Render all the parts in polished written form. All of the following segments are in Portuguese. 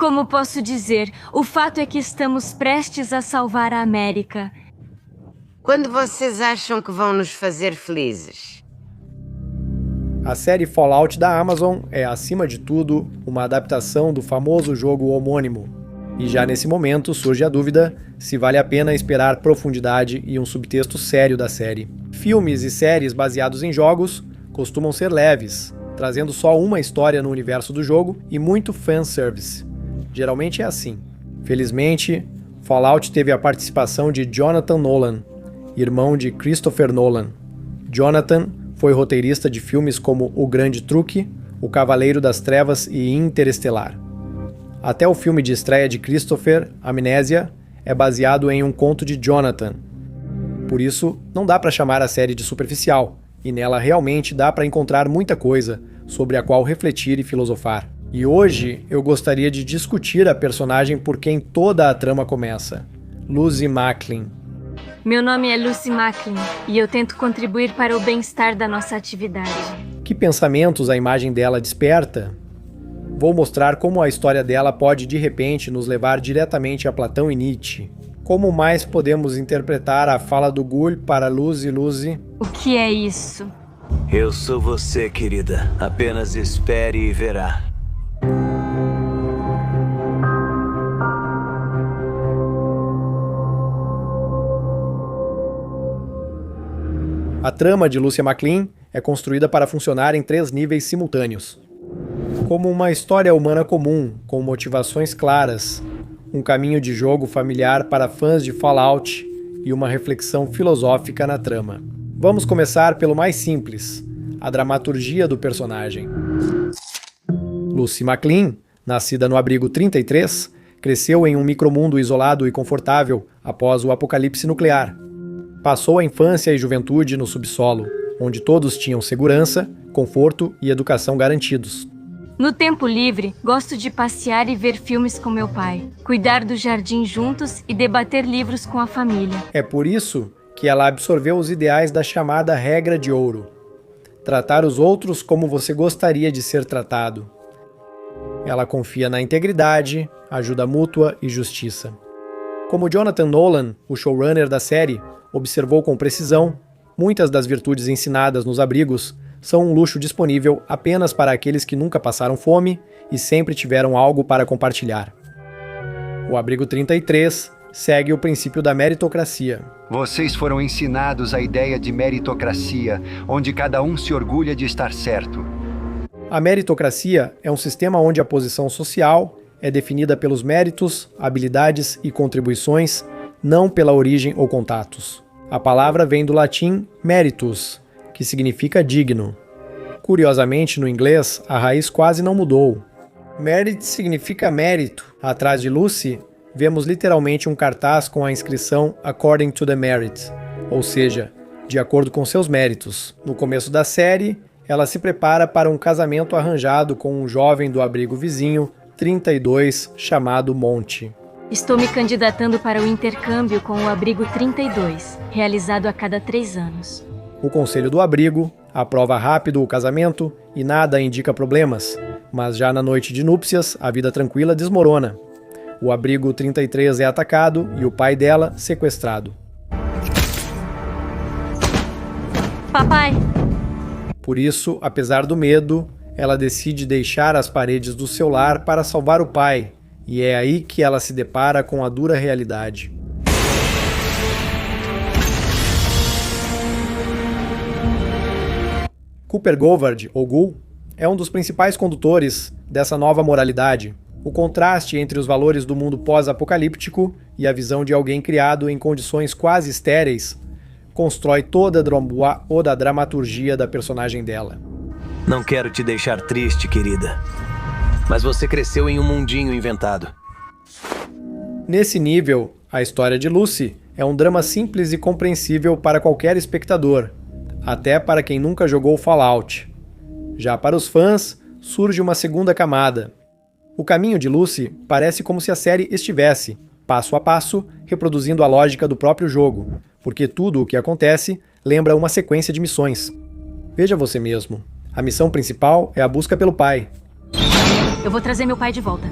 Como posso dizer, o fato é que estamos prestes a salvar a América. Quando vocês acham que vão nos fazer felizes? A série Fallout da Amazon é, acima de tudo, uma adaptação do famoso jogo homônimo. E já nesse momento surge a dúvida se vale a pena esperar profundidade e um subtexto sério da série. Filmes e séries baseados em jogos costumam ser leves, trazendo só uma história no universo do jogo e muito fanservice. Geralmente é assim. Felizmente, Fallout teve a participação de Jonathan Nolan, irmão de Christopher Nolan. Jonathan foi roteirista de filmes como O Grande Truque, O Cavaleiro das Trevas e Interestelar. Até o filme de estreia de Christopher, Amnésia, é baseado em um conto de Jonathan. Por isso, não dá para chamar a série de superficial, e nela realmente dá para encontrar muita coisa sobre a qual refletir e filosofar. E hoje eu gostaria de discutir a personagem por quem toda a trama começa, Lucy Macklin. Meu nome é Lucy Macklin e eu tento contribuir para o bem-estar da nossa atividade. Que pensamentos a imagem dela desperta? Vou mostrar como a história dela pode de repente nos levar diretamente a Platão e Nietzsche. Como mais podemos interpretar a fala do Ghoul para Lucy? O que é isso? Eu sou você, querida. Apenas espere e verá. A trama de Lucy Macklin é construída para funcionar em 3 níveis simultâneos. Como uma história humana comum, com motivações claras, um caminho de jogo familiar para fãs de Fallout e uma reflexão filosófica na trama. Vamos começar pelo mais simples, a dramaturgia do personagem. Lucy Macklin, nascida no abrigo 33, cresceu em um micromundo isolado e confortável após o apocalipse nuclear. Passou a infância e juventude no subsolo, onde todos tinham segurança, conforto e educação garantidos. No tempo livre, gosto de passear e ver filmes com meu pai, cuidar do jardim juntos e debater livros com a família. É por isso que ela absorveu os ideais da chamada regra de ouro. Tratar os outros como você gostaria de ser tratado. Ela confia na integridade, ajuda mútua e justiça. Como Jonathan Nolan, o showrunner da série, observou com precisão, muitas das virtudes ensinadas nos abrigos são um luxo disponível apenas para aqueles que nunca passaram fome e sempre tiveram algo para compartilhar. O abrigo 33 segue o princípio da meritocracia. Vocês foram ensinados a ideia de meritocracia, onde cada um se orgulha de estar certo. A meritocracia é um sistema onde a posição social é definida pelos méritos, habilidades e contribuições, não pela origem ou contatos. A palavra vem do latim meritus, que significa digno. Curiosamente, no inglês, a raiz quase não mudou. Merit significa mérito. Atrás de Lucy, vemos literalmente um cartaz com a inscrição According to the Merit, ou seja, de acordo com seus méritos. No começo da série, ela se prepara para um casamento arranjado com um jovem do abrigo vizinho, 32, chamado Monty. Estou me candidatando para o intercâmbio com o abrigo 32, realizado a cada 3 anos. O conselho do abrigo aprova rápido o casamento e nada indica problemas, mas já na noite de núpcias, a vida tranquila desmorona. O abrigo 33 é atacado e o pai dela sequestrado. Papai! Por isso, apesar do medo, ela decide deixar as paredes do seu lar para salvar o pai, e é aí que ela se depara com a dura realidade. Cooper Govard, ou Ghoul, é um dos principais condutores dessa nova moralidade. O contraste entre os valores do mundo pós-apocalíptico e a visão de alguém criado em condições quase estéreis constrói toda a dramaturgia da personagem dela. Não quero te deixar triste, querida, mas você cresceu em um mundinho inventado. Nesse nível, a história de Lucy é um drama simples e compreensível para qualquer espectador, até para quem nunca jogou Fallout. Já para os fãs, surge uma segunda camada. O caminho de Lucy parece como se a série estivesse, passo a passo, reproduzindo a lógica do próprio jogo, porque tudo o que acontece lembra uma sequência de missões. Veja você mesmo. A missão principal é a busca pelo pai. Eu vou trazer meu pai de volta.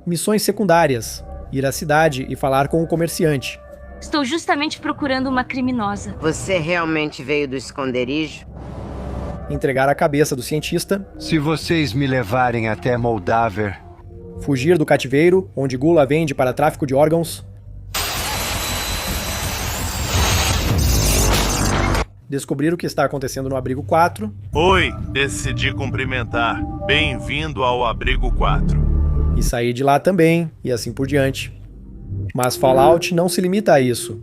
missões secundárias, ir à cidade e falar com o comerciante. Estou justamente procurando uma criminosa. Você realmente veio do esconderijo? Entregar a cabeça do cientista. Se vocês me levarem até Moldaver... Fugir do cativeiro, onde Gula vende para tráfico de órgãos. Descobrir o que está acontecendo no Abrigo 4. Oi, decidi cumprimentar. Bem-vindo ao Abrigo 4. E sair de lá também, e assim por diante. Mas Fallout não se limita a isso.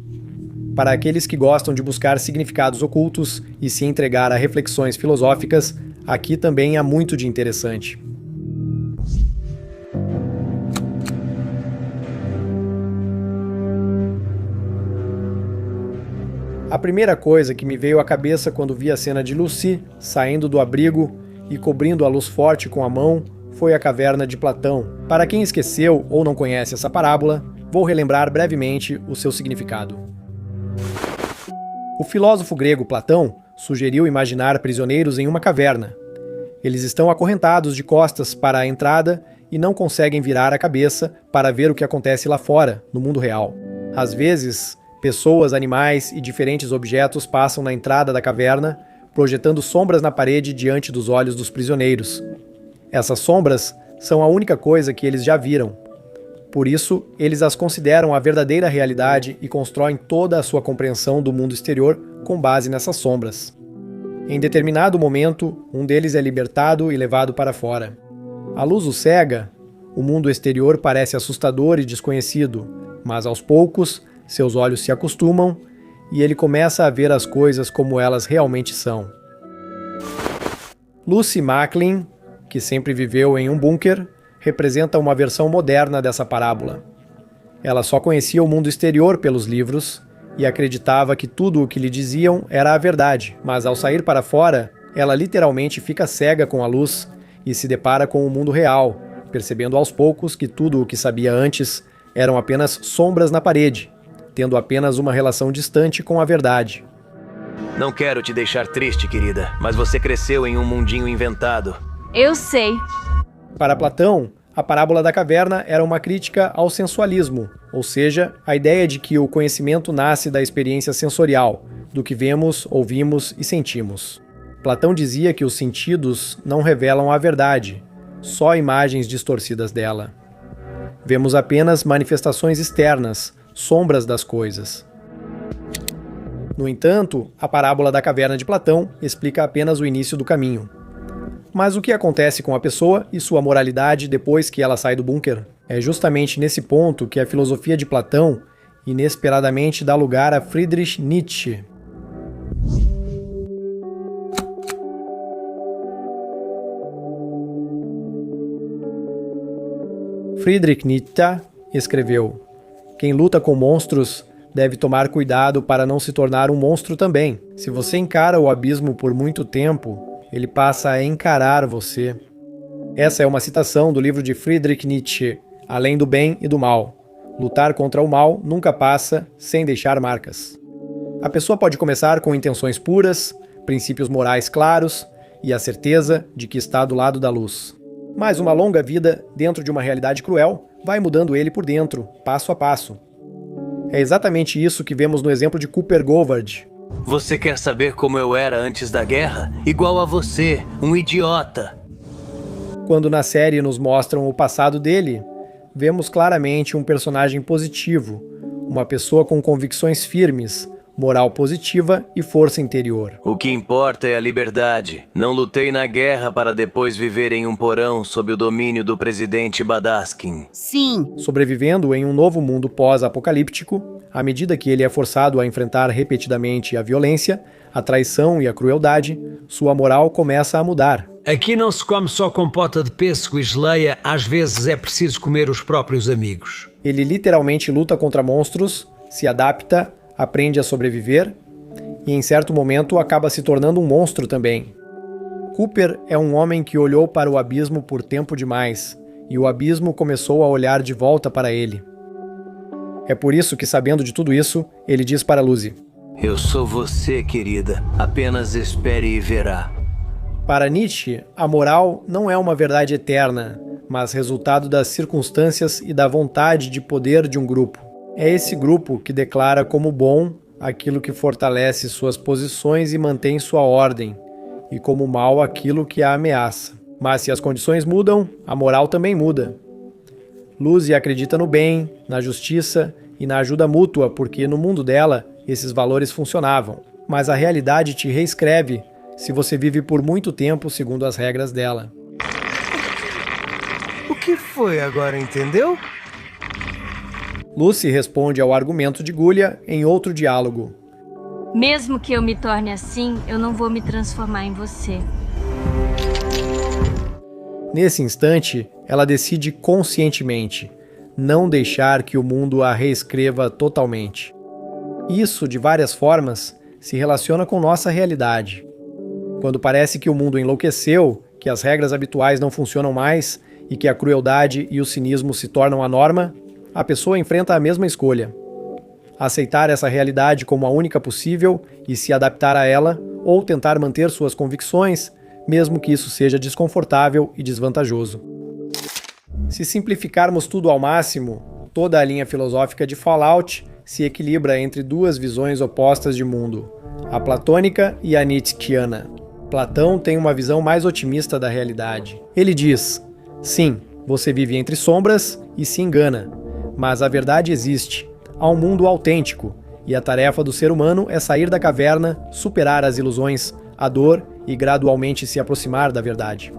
Para aqueles que gostam de buscar significados ocultos e se entregar a reflexões filosóficas, aqui também há muito de interessante. A primeira coisa que me veio à cabeça quando vi a cena de Lucy saindo do abrigo e cobrindo a luz forte com a mão foi a caverna de Platão. Para quem esqueceu ou não conhece essa parábola, vou relembrar brevemente o seu significado. O filósofo grego Platão sugeriu imaginar prisioneiros em uma caverna. Eles estão acorrentados de costas para a entrada e não conseguem virar a cabeça para ver o que acontece lá fora, no mundo real. Às vezes, pessoas, animais e diferentes objetos passam na entrada da caverna, projetando sombras na parede diante dos olhos dos prisioneiros. Essas sombras são a única coisa que eles já viram. Por isso, eles as consideram a verdadeira realidade e constroem toda a sua compreensão do mundo exterior com base nessas sombras. Em determinado momento, um deles é libertado e levado para fora. A luz o cega, o mundo exterior parece assustador e desconhecido, mas aos poucos, seus olhos se acostumam e ele começa a ver as coisas como elas realmente são. Lucy Macklin, que sempre viveu em um bunker, representa uma versão moderna dessa parábola. Ela só conhecia o mundo exterior pelos livros e acreditava que tudo o que lhe diziam era a verdade, mas ao sair para fora, ela literalmente fica cega com a luz e se depara com o mundo real, percebendo aos poucos que tudo o que sabia antes eram apenas sombras na parede, tendo apenas uma relação distante com a verdade. Não quero te deixar triste, querida, mas você cresceu em um mundinho inventado. Eu sei. Para Platão, a parábola da caverna era uma crítica ao sensualismo, ou seja, a ideia de que o conhecimento nasce da experiência sensorial, do que vemos, ouvimos e sentimos. Platão dizia que os sentidos não revelam a verdade, só imagens distorcidas dela. Vemos apenas manifestações externas, sombras das coisas. No entanto, a parábola da caverna de Platão explica apenas o início do caminho. Mas o que acontece com a pessoa e sua moralidade depois que ela sai do bunker? É justamente nesse ponto que a filosofia de Platão inesperadamente dá lugar a Friedrich Nietzsche. Friedrich Nietzsche escreveu: "Quem luta com monstros deve tomar cuidado para não se tornar um monstro também. Se você encara o abismo por muito tempo, ele passa a encarar você." Essa é uma citação do livro de Friedrich Nietzsche, Além do Bem e do Mal. Lutar contra o mal nunca passa sem deixar marcas. A pessoa pode começar com intenções puras, princípios morais claros e a certeza de que está do lado da luz. Mas uma longa vida dentro de uma realidade cruel vai mudando ele por dentro, passo a passo. É exatamente isso que vemos no exemplo de Cooper Goldberg. Você quer saber como eu era antes da guerra? Igual a você, um idiota. Quando na série nos mostram o passado dele, vemos claramente um personagem positivo, uma pessoa com convicções firmes, moral positiva e força interior. O que importa é a liberdade. Não lutei na guerra para depois viver em um porão sob o domínio do presidente Badaskin. Sim. Sobrevivendo em um novo mundo pós-apocalíptico, à medida que ele é forçado a enfrentar repetidamente a violência, a traição e a crueldade, sua moral começa a mudar. Aqui não se come só compota de pêssego e geleia, às vezes é preciso comer os próprios amigos. Ele literalmente luta contra monstros, se adapta, aprende a sobreviver e em certo momento acaba se tornando um monstro também. Cooper é um homem que olhou para o abismo por tempo demais e o abismo começou a olhar de volta para ele. É por isso que, sabendo de tudo isso, ele diz para Lucy: Eu sou você, querida. Apenas espere e verá. Para Nietzsche, a moral não é uma verdade eterna, mas resultado das circunstâncias e da vontade de poder de um grupo. É esse grupo que declara como bom aquilo que fortalece suas posições e mantém sua ordem, e como mal aquilo que a ameaça. Mas se as condições mudam, a moral também muda. Lucy acredita no bem, na justiça e na ajuda mútua, porque no mundo dela esses valores funcionavam. Mas a realidade te reescreve se você vive por muito tempo segundo as regras dela. O que foi agora, entendeu? Lucy responde ao argumento de Gullia em outro diálogo. Mesmo que eu me torne assim, eu não vou me transformar em você. Nesse instante, ela decide conscientemente não deixar que o mundo a reescreva totalmente. Isso, de várias formas, se relaciona com nossa realidade. Quando parece que o mundo enlouqueceu, que as regras habituais não funcionam mais e que a crueldade e o cinismo se tornam a norma, a pessoa enfrenta a mesma escolha: aceitar essa realidade como a única possível e se adaptar a ela, ou tentar manter suas convicções, mesmo que isso seja desconfortável e desvantajoso. Se simplificarmos tudo ao máximo, toda a linha filosófica de Fallout se equilibra entre duas visões opostas de mundo, a platônica e a nietzscheana. Platão tem uma visão mais otimista da realidade. Ele diz: sim, você vive entre sombras e se engana, mas a verdade existe. Há um mundo autêntico, e a tarefa do ser humano é sair da caverna, superar as ilusões, a dor e gradualmente se aproximar da verdade.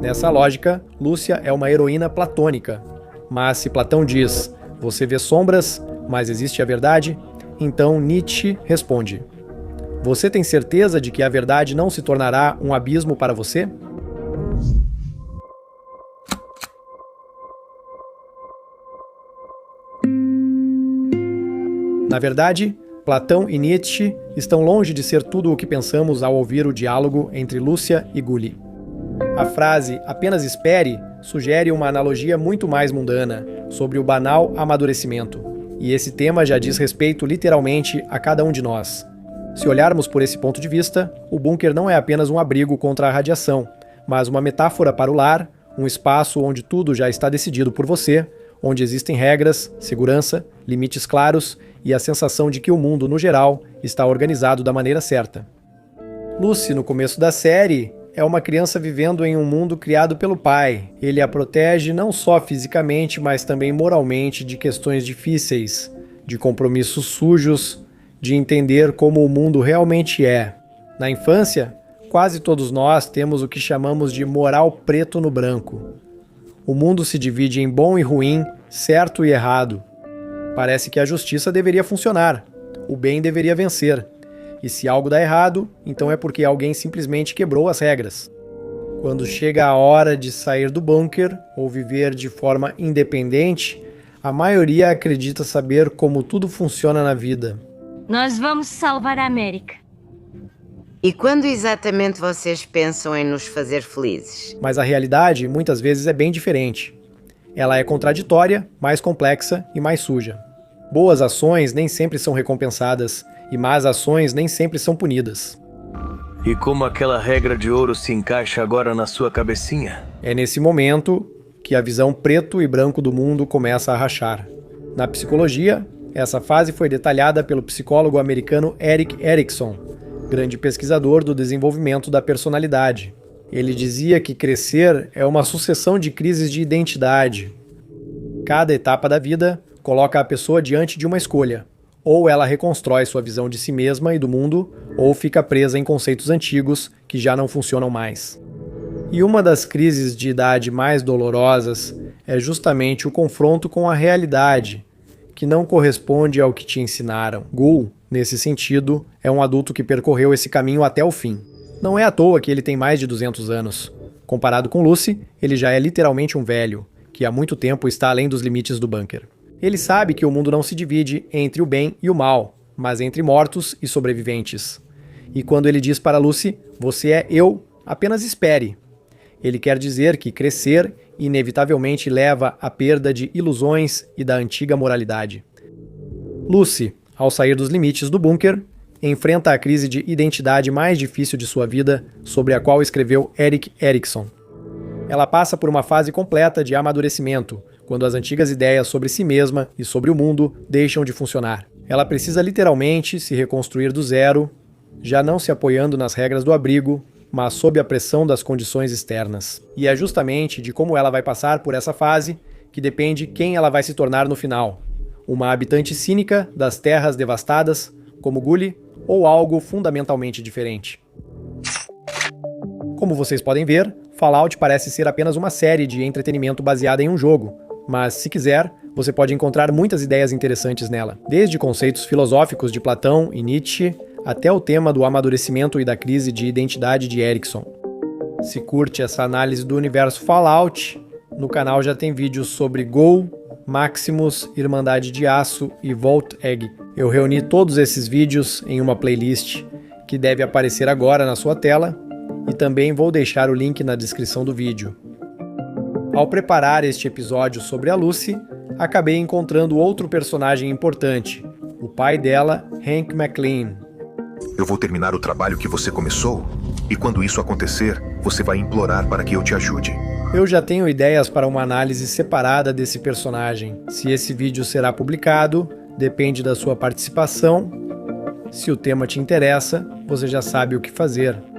Nessa lógica, Lúcia é uma heroína platônica. Mas se Platão diz: você vê sombras, mas existe a verdade, então Nietzsche responde: você tem certeza de que a verdade não se tornará um abismo para você? Na verdade, Platão e Nietzsche estão longe de ser tudo o que pensamos ao ouvir o diálogo entre Lúcia e Gullia. A frase "apenas espere" sugere uma analogia muito mais mundana, sobre o banal amadurecimento. E esse tema já diz respeito literalmente a cada um de nós. Se olharmos por esse ponto de vista, o bunker não é apenas um abrigo contra a radiação, mas uma metáfora para o lar, um espaço onde tudo já está decidido por você, onde existem regras, segurança, limites claros e a sensação de que o mundo, no geral, está organizado da maneira certa. Lucy, no começo da série, é uma criança vivendo em um mundo criado pelo pai. Ele a protege não só fisicamente, mas também moralmente de questões difíceis, de compromissos sujos, de entender como o mundo realmente é. Na infância, quase todos nós temos o que chamamos de moral preto no branco. O mundo se divide em bom e ruim, certo e errado. Parece que a justiça deveria funcionar, o bem deveria vencer. E se algo dá errado, então é porque alguém simplesmente quebrou as regras. Quando chega a hora de sair do bunker ou viver de forma independente, a maioria acredita saber como tudo funciona na vida. Nós vamos salvar a América. E quando exatamente vocês pensam em nos fazer felizes? Mas a realidade, muitas vezes, é bem diferente. Ela é contraditória, mais complexa e mais suja. Boas ações nem sempre são recompensadas, e más ações nem sempre são punidas. E como aquela regra de ouro se encaixa agora na sua cabecinha? É nesse momento que a visão preto e branco do mundo começa a rachar. Na psicologia, essa fase foi detalhada pelo psicólogo americano Erik Erikson, grande pesquisador do desenvolvimento da personalidade. Ele dizia que crescer é uma sucessão de crises de identidade. Cada etapa da vida coloca a pessoa diante de uma escolha. Ou ela reconstrói sua visão de si mesma e do mundo, ou fica presa em conceitos antigos que já não funcionam mais. E uma das crises de idade mais dolorosas é justamente o confronto com a realidade, que não corresponde ao que te ensinaram. Gul, nesse sentido, é um adulto que percorreu esse caminho até o fim. Não é à toa que ele tem mais de 200 anos. Comparado com Lucy, ele já é literalmente um velho, que há muito tempo está além dos limites do bunker. Ele sabe que o mundo não se divide entre o bem e o mal, mas entre mortos e sobreviventes. E quando ele diz para Lucy, você é eu, apenas espere. Ele quer dizer que crescer inevitavelmente leva à perda de ilusões e da antiga moralidade. Lucy, ao sair dos limites do bunker, enfrenta a crise de identidade mais difícil de sua vida, sobre a qual escreveu Erik Erikson. Ela passa por uma fase completa de amadurecimento, quando as antigas ideias sobre si mesma e sobre o mundo deixam de funcionar. Ela precisa literalmente se reconstruir do zero, já não se apoiando nas regras do abrigo, mas sob a pressão das condições externas. E é justamente de como ela vai passar por essa fase que depende quem ela vai se tornar no final. Uma habitante cínica das terras devastadas, como Gully, ou algo fundamentalmente diferente. Como vocês podem ver, Fallout parece ser apenas uma série de entretenimento baseada em um jogo, mas se quiser, você pode encontrar muitas ideias interessantes nela, desde conceitos filosóficos de Platão e Nietzsche, até o tema do amadurecimento e da crise de identidade de Erikson. Se curte essa análise do universo Fallout, no canal já tem vídeos sobre Gol, Maximus, Irmandade de Aço e Vault Egg. Eu reuni todos esses vídeos em uma playlist que deve aparecer agora na sua tela e também vou deixar o link na descrição do vídeo. Ao preparar este episódio sobre a Lucy, acabei encontrando outro personagem importante, o pai dela, Hank McLean. Eu vou terminar o trabalho que você começou, e quando isso acontecer, você vai implorar para que eu te ajude. Eu já tenho ideias para uma análise separada desse personagem. Se esse vídeo será publicado, depende da sua participação. Se o tema te interessa, você já sabe o que fazer.